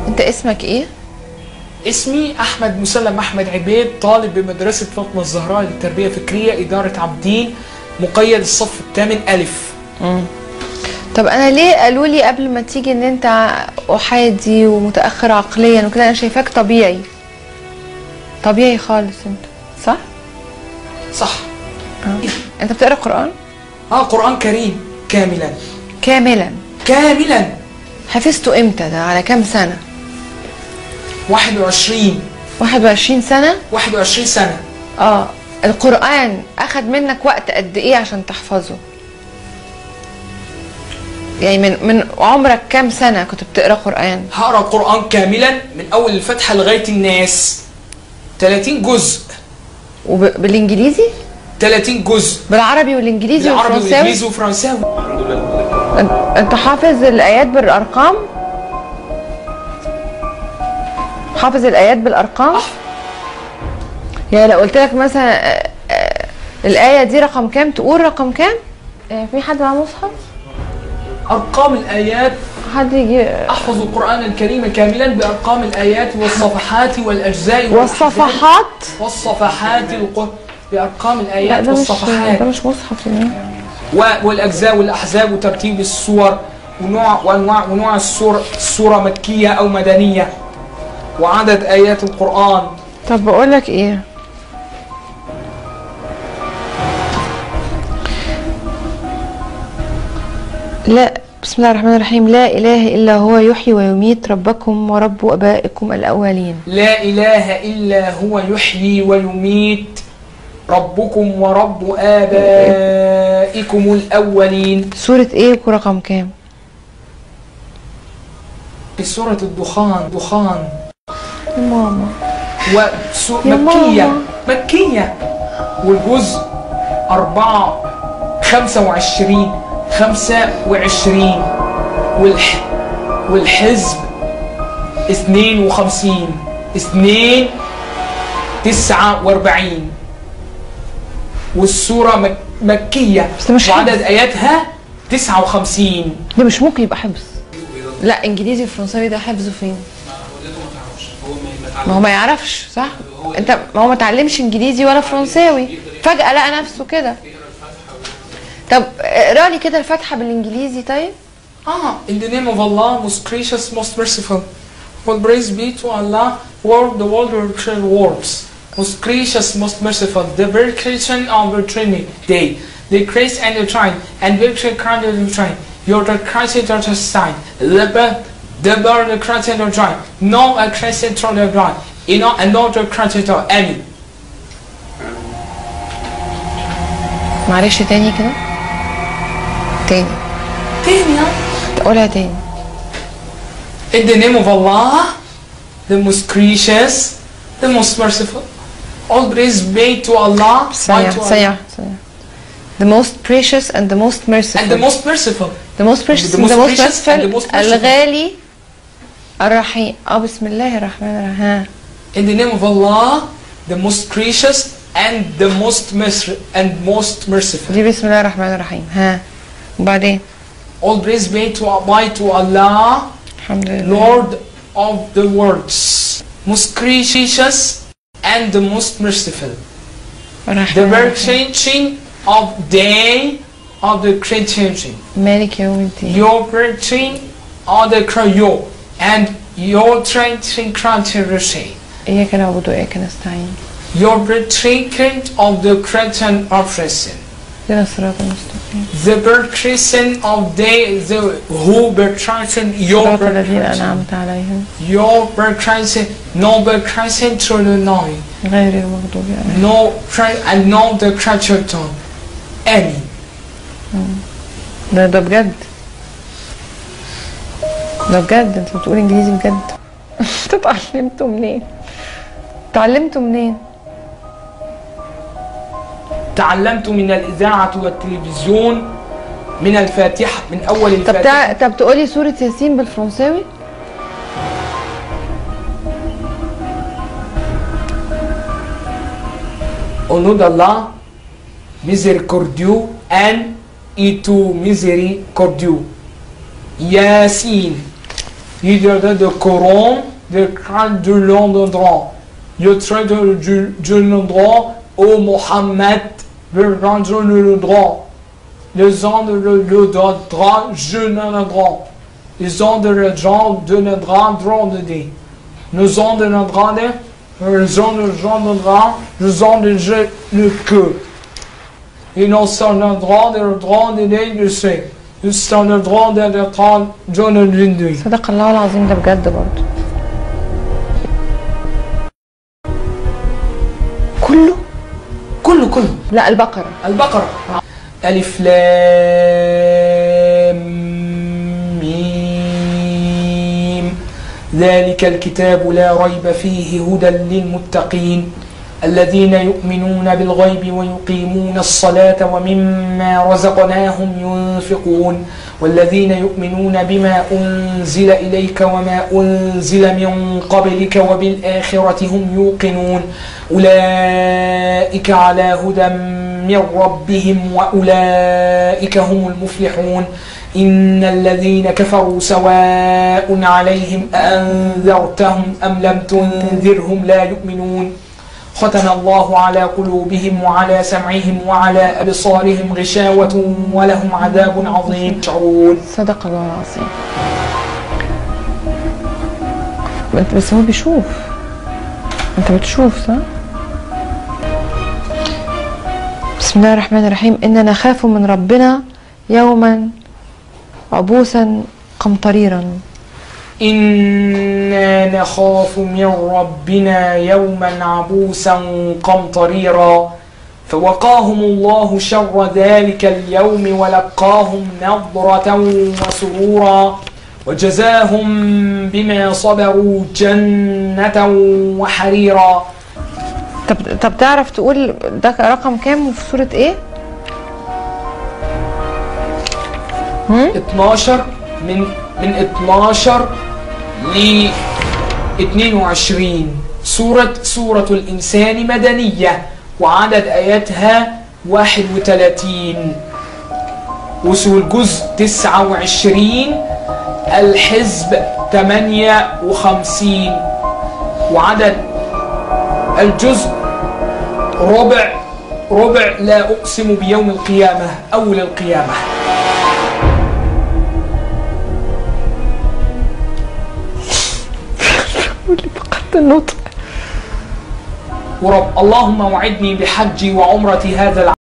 انت اسمك ايه؟ اسمي احمد مسلم احمد عبيد، طالب بمدرسه فاطمه الزهراء للتربيه الفكريه اداره عابدين، مقيد الصف الثامن الف. طب انا ليه قالوا لي قبل ما تيجي ان انت احادي ومتاخر عقليا وكده؟ انا شايفاك طبيعي طبيعي خالص. انت صح؟ صح. انت بتقرا قران؟ قران كريم كاملا. كاملا كاملا. حفظته امتى ده؟ على كام سنه؟ 21. 21 سنه؟ 21 سنه. القران اخد منك وقت قد ايه عشان تحفظه؟ يعني من عمرك كام سنه كنت بتقرا قران؟ هقرا قران كاملا من اول الفاتحه لغايه الناس، 30 جزء. وبالانجليزي؟ 30 جزء. بالعربي والانجليزي بالعربي والانجليزي وفرنساوي. الحمد لله. انت حافظ الايات بالارقام؟ حافظ الايات بالارقام؟ يعني لو قلت لك مثلا الايه دي رقم كام تقول رقم كام؟ في حد معاه مصحف؟ ارقام الايات. حد يجي احفظ القران الكريم كاملا بارقام الايات والصفحات والاجزاء والصفحات بارقام الايات والصفحات. ده مش مصحف يعني. والاجزاء والاحزاب وترتيب السور ونوع السوره مكيه او مدنيه وعدد ايات القران. طب بقول لك ايه، لا بسم الله الرحمن الرحيم. لا اله الا هو يحيي ويميت ربكم ورب ابائكم الاولين. لا اله الا هو يحيي ويميت ربكم ورب آبائكم الأولين. سورة ايه ورقم كام؟ في سورة الدخان. دخان يا ماما. مكية. مكية. والجزء 25 والحزب 52 49 والسورة مكية وعدد آياتها 59. ده مش ممكن يبقى حفظ. لا انجليزي وفرنساوي ده حفظه فين؟ ما هو ما يعرفش صح؟ انت ما هو ما اتعلمش انجليزي ولا فرنساوي، فجأة لقى نفسه كده. طب اقرا لي كده الفاتحة بالانجليزي طيب. In the name of Allah, most gracious, most merciful. All praise be to Allah, world the world works. Most gracious, most merciful, the very creation of the Trinity Day, the grace and the time, and victory crown of the time. You're the Christ and the sign, the birth, the Christ and the time. No a Christ and the time. And no the Christ and the Amen. معلش تاني كده. تاني تقولها تاني. In the name of Allah, the most gracious, the most merciful. All praise be to Allah. سيع. The most precious and the most merciful. And the most merciful. The most precious and the most merciful. الغالي الرحيم. بسم الله الرحمن الرحيم. In the name of Allah, the most gracious and the most merciful. دي بسم الله الرحمن الرحيم. وبعدين. All praise be to Allah, الحمد لله. Lord of the worlds, most gracious and the most merciful. The very changing of day of the creation. مالك يوم الدين. Your creating of the creation and your changing creation. إياك نعبد وإياك نستعين. Your creating of the creation of reason. اهدنا الصراط المستقيم. The creation of day who creation your صراط الذين أنعمت عليهم. Your creation no creation to the night. غير المغضوب عليهم. No and no the creation. Any. ده بجد. ده بجد. انت بتقول انجليزي بجد. انت اتعلمته منين؟ تعلمت من الإذاعة والتلفزيون من الفاتحة من أول الفاتحة. طب تقولي سورة ياسين بالفرنساوي؟ Au nom d'Allah, miséricordieux and et tout miséricordieux. Yassine, il y a de Coran, de crainte de l'endroit. Le trait de l'endroit, ô Mohammed, le rendre le droit. Les ans de le droit, je ne droit. Les ans de le droit, de le droit, de des. Nous ans de le droit, les ans de le droit, les ans de le que. Et non sans le droit de le sait. sans le droit de le droit de le صدق الله العظيم، ده بجد برضه. كله لا البقرة. ألف لام ميم ذلك الكتاب لا ريب فيه هدى للمتقين الذين يؤمنون بالغيب ويقيمون الصلاة ومما رزقناهم ينفقون والذين يؤمنون بما أنزل إليك وما أنزل من قبلك وبالآخرة هم يوقنون أولئك على هدى من ربهم وأولئك هم المفلحون إن الذين كفروا سواء عليهم أأنذرتهم أم لم تنذرهم لا يؤمنون ختم الله على قلوبهم وعلى سمعهم وعلى أبصارهم غشاوة ولهم عذاب عظيم. صدق الله العظيم. بس هو بيشوف، انت بتشوف صح؟ بسم الله الرحمن الرحيم. إننا نخاف من ربنا يوما عبوسا قمطريرا. إنا نخاف من ربنا يوما عبوسا قمطريرا فوقاهم الله شر ذلك اليوم ولقاهم نضرة وسرورا وجزاهم بما صبروا جنة وحريرا. طب تعرف تقول ده رقم كام في سورة ايه؟ 12 من 12 ل 22. سورة الإنسان مدنية وعدد آياتها 31 والجزء 29 الحزب 58 وعدد الجزء ربع لا أقسم بيوم القيامة أول القيامة. فقدت النطق. ورب اللهم وعدني بحجي وعمرتي هذا